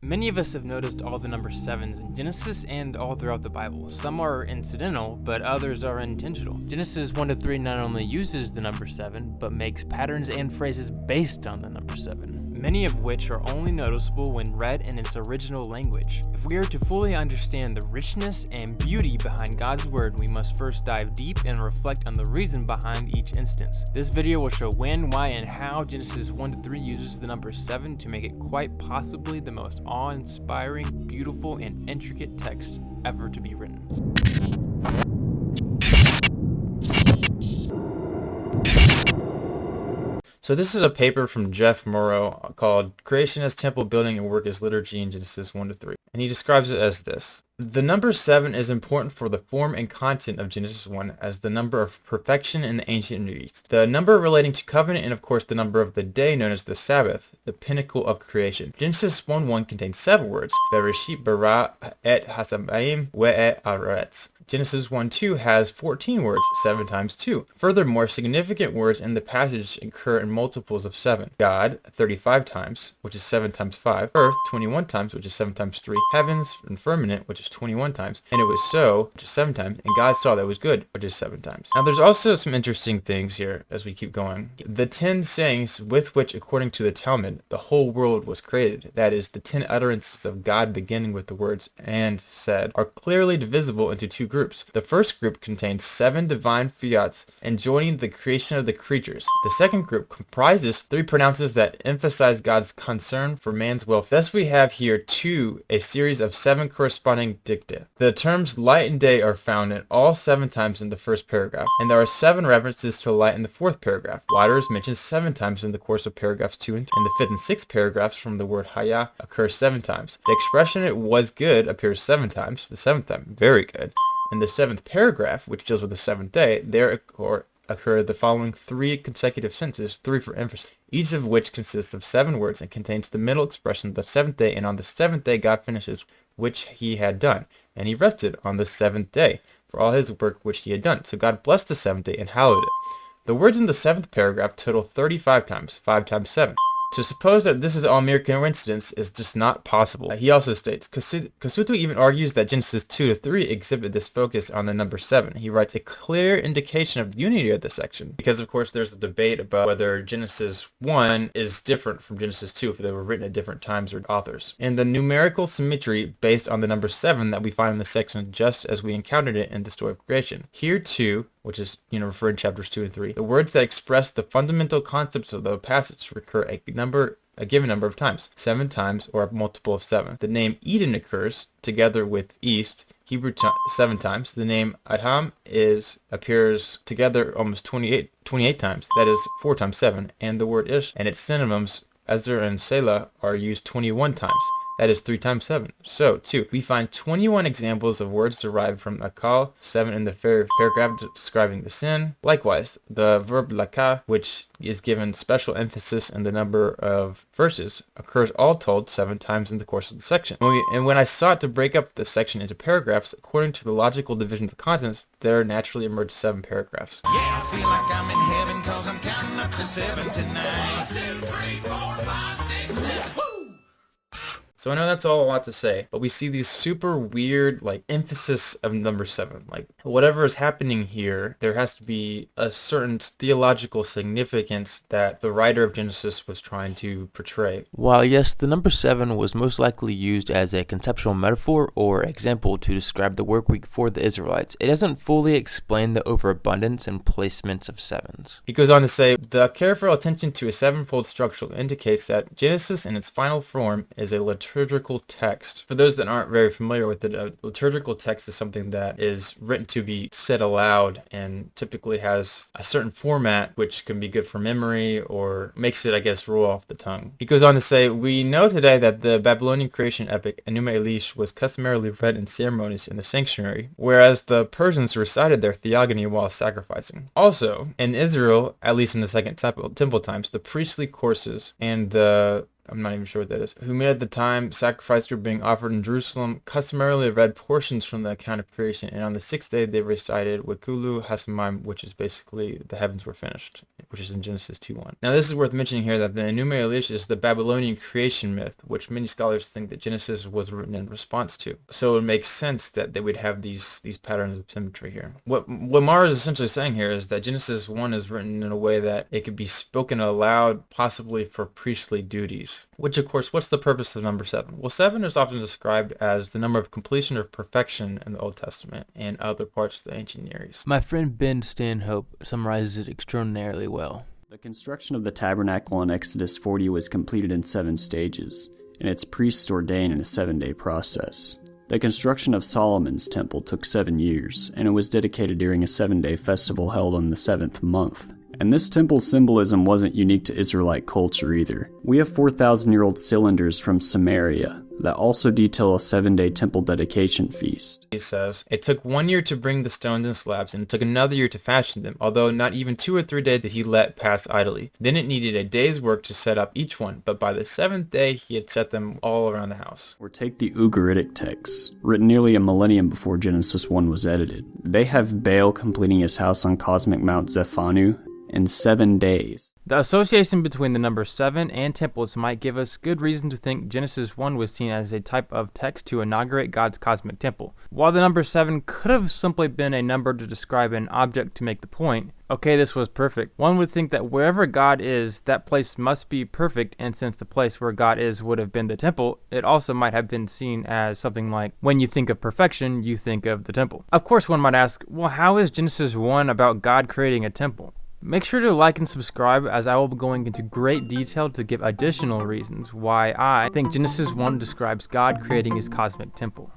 Many of us have noticed all the number sevens in Genesis and all throughout the Bible. Some are incidental, but others are intentional. Genesis 1 to 3 not only uses the number 7, but makes patterns and phrases based on the number 7, many of which are only noticeable when read in its original language. If we are to fully understand the richness and beauty behind God's Word, we must first dive deep and reflect on the reason behind each instance. This video will show when, why, and how Genesis 1 to 3 uses the number 7 to make it quite possibly the most awe-inspiring, beautiful, and intricate text ever to be written. So this is a paper from Jeff Morrow called Creation as Temple Building and Work as Liturgy in Genesis 1 to 3. And he describes it as this. The number 7 is important for the form and content of Genesis 1 as the number of perfection in the ancient Near East. The number relating to covenant and of course the number of the day known as the Sabbath, the pinnacle of creation. Genesis 1:1 contains 7 words, Bereshit bara et hasamayim ve'et haaretz. Genesis 1:2 has 14 words, 7 times 2. Furthermore, significant words in the passage occur in multiples of 7. God, 35 times, which is 7 times 5. Earth, 21 times, which is 7 times 3. Heavens and firmament, which is 21 times. And it was so, which is 7 times. And God saw that it was good, which is 7 times. Now there's also some interesting things here as we keep going. The 10 sayings with which, according to the Talmud, the whole world was created, that is, the 10 utterances of God beginning with the words "and said," are clearly divisible into two groups. The first group contains 7 divine fiats enjoining the creation of the creatures. The second group comprises 3 pronounces that emphasize God's concern for man's welfare. Thus we have here a series of 7 corresponding dicta. The terms light and day are found in all 7 times in the first paragraph, and there are 7 references to light in the 4th paragraph. Water is mentioned 7 times in the course of paragraphs 2 and 3. In the 5th and 6th paragraphs from the word haya occurs 7 times. The expression "it was good" appears 7 times, the 7th time, very good. In the 7th paragraph, which deals with the 7th day, there occur the following 3 consecutive sentences, 3 for emphasis, each of which consists of 7 words and contains the middle expression, the 7th day, and on the 7th day God finishes which he had done, and he rested on the 7th day for all his work which he had done. So God blessed the 7th day and hallowed it. The words in the 7th paragraph total 35 times, 5 times 7. To suppose that this is all mere coincidence is just not possible. He also states, Kasutu even argues that Genesis 2 to 3 exhibit this focus on the number 7. He writes a clear indication of unity of the section, because of course there's a debate about whether Genesis 1 is different from Genesis 2 if they were written at different times or authors. And the numerical symmetry based on the number 7 that we find in the section just as we encountered it in the story of creation. Here too, which is, referred in chapters 2 and 3. The words that express the fundamental concepts of the passage recur a given number of times, 7 times or a multiple of 7. The name Eden occurs together with East, Hebrew 7 times. The name Adam appears together almost 28 times. That is 4 times 7. And the word Ish and its synonyms Ezer and Selah are used 21 times. That is 3 times 7. So, 2. We find 21 examples of words derived from akal, 7 in the paragraph describing the sin. Likewise, the verb laka, which is given special emphasis in the number of verses, occurs all told 7 times in the course of the section. And when I sought to break up the section into paragraphs, according to the logical division of the contents, there naturally emerged 7 paragraphs. Yeah, I feel like I'm in heaven 'cause I'm counting up to 7 tonight. 1, 2, 3, 4, 5, 6, 7. Woo! So I know that's all a lot to say, but we see these super weird, emphasis of number 7. Whatever is happening here, there has to be a certain theological significance that the writer of Genesis was trying to portray. While yes, the number 7 was most likely used as a conceptual metaphor or example to describe the work week for the Israelites, it doesn't fully explain the overabundance and placements of 7s. He goes on to say, the careful attention to a 7-fold structure indicates that Genesis in its final form is a liturgical text. For those that aren't very familiar with it, a liturgical text is something that is written to be said aloud and typically has a certain format which can be good for memory or makes it, roll off the tongue. He goes on to say, we know today that the Babylonian creation epic Enuma Elish was customarily read in ceremonies in the sanctuary, whereas the Persians recited their theogony while sacrificing. Also, in Israel, at least in the Second Temple times, the priestly courses and the I'm not even sure what that is, who made at the time sacrifices were being offered in Jerusalem, customarily read portions from the account of creation, and on the sixth day they recited Wekulu Hasamayim, which is basically the heavens were finished, which is in Genesis 2:1. Now this is worth mentioning here that the Enuma Elish is the Babylonian creation myth, which many scholars think that Genesis was written in response to. So it makes sense that they would have these patterns of symmetry here. What Mara is essentially saying here is that Genesis 1 is written in a way that it could be spoken aloud, possibly for priestly duties. Which, of course, what's the purpose of number 7? Well, 7 is often described as the number of completion or perfection in the Old Testament and other parts of the ancient Near East. My friend Ben Stanhope summarizes it extraordinarily well. The construction of the tabernacle in Exodus 40 was completed in 7 stages, and its priests ordained in a 7-day process. The construction of Solomon's temple took 7 years, and it was dedicated during a 7-day festival held on the 7th month. And this temple symbolism wasn't unique to Israelite culture either. We have 4,000-year-old cylinders from Samaria that also detail a 7-day temple dedication feast. He says, it took 1 year to bring the stones and slabs, and it took another year to fashion them, although not even 2 or 3 days did he let pass idly. Then it needed a day's work to set up each one, but by the 7th day he had set them all around the house. Or take the Ugaritic texts, written nearly a millennium before Genesis 1 was edited. They have Baal completing his house on cosmic Mount Zephanu in 7 days. The association between the number 7 and temples might give us good reason to think Genesis 1 was seen as a type of text to inaugurate God's cosmic temple. While the number 7 could have simply been a number to describe an object to make the point, okay, this was perfect. One would think that wherever God is, that place must be perfect, and since the place where God is would have been the temple, it also might have been seen as something like, when you think of perfection, you think of the temple. Of course, one might ask, well, how is Genesis 1 about God creating a temple? Make sure to like and subscribe, as I will be going into great detail to give additional reasons why I think Genesis 1 describes God creating his cosmic temple.